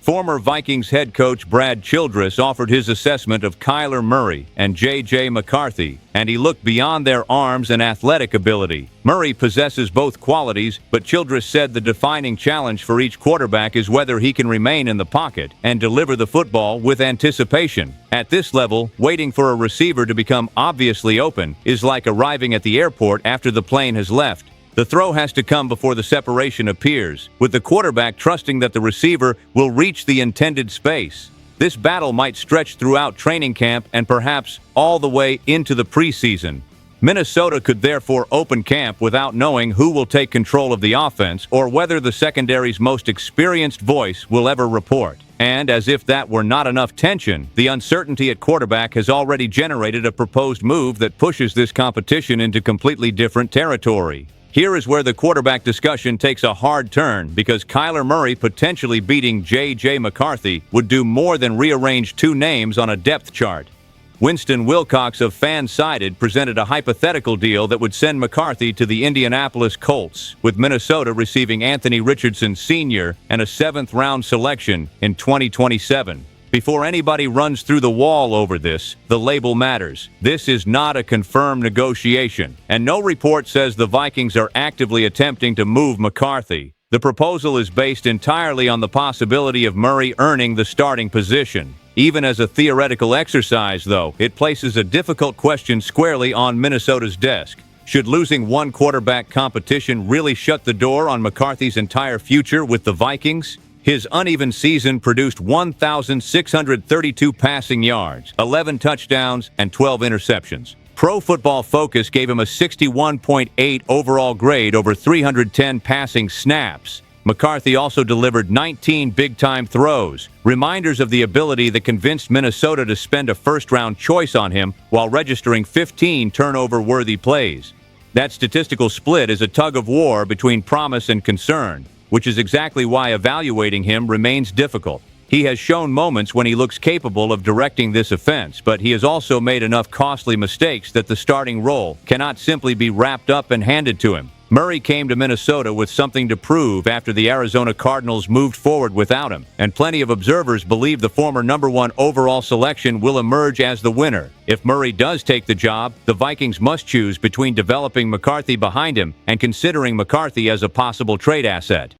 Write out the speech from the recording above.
Former Vikings head coach Brad Childress offered his assessment of Kyler Murray and J.J. McCarthy, and he looked beyond their arms and athletic ability. Murray possesses both qualities, but Childress said the defining challenge for each quarterback is whether he can remain in the pocket and deliver the football with anticipation. At this level, waiting for a receiver to become obviously open is like arriving at the airport after the plane has left. The throw has to come before the separation appears, with the quarterback trusting that the receiver will reach the intended space. This battle might stretch throughout training camp and perhaps all the way into the preseason. Minnesota could therefore open camp without knowing who will take control of the offense or whether the secondary's most experienced voice will ever report. And as if that were not enough tension, the uncertainty at quarterback has already generated a proposed move that pushes this competition into completely different territory. Here is where the quarterback discussion takes a hard turn, because Kyler Murray potentially beating J.J. McCarthy would do more than rearrange two names on a depth chart. Winston Wilcox of FanSided presented a hypothetical deal that would send McCarthy to the Indianapolis Colts, with Minnesota receiving Anthony Richardson Sr. and a 7th-round selection in 2027. Before anybody runs through the wall over this, the label matters. This is not a confirmed negotiation, and no report says the Vikings are actively attempting to move McCarthy. The proposal is based entirely on the possibility of Murray earning the starting position. Even as a theoretical exercise, though, it places a difficult question squarely on Minnesota's desk. Should losing one quarterback competition really shut the door on McCarthy's entire future with the Vikings? His uneven season produced 1,632 passing yards, 11 touchdowns, and 12 interceptions. Pro Football Focus gave him a 61.8 overall grade over 310 passing snaps. McCarthy also delivered 19 big-time throws, reminders of the ability that convinced Minnesota to spend a first-round choice on him while registering 15 turnover-worthy plays. That statistical split is a tug-of-war between promise and concern, which is exactly why evaluating him remains difficult. He has shown moments when he looks capable of directing this offense, but he has also made enough costly mistakes that the starting role cannot simply be wrapped up and handed to him. Murray came to Minnesota with something to prove after the Arizona Cardinals moved forward without him, and plenty of observers believe the former #1 overall selection will emerge as the winner. If Murray does take the job, the Vikings must choose between developing McCarthy behind him and considering McCarthy as a possible trade asset.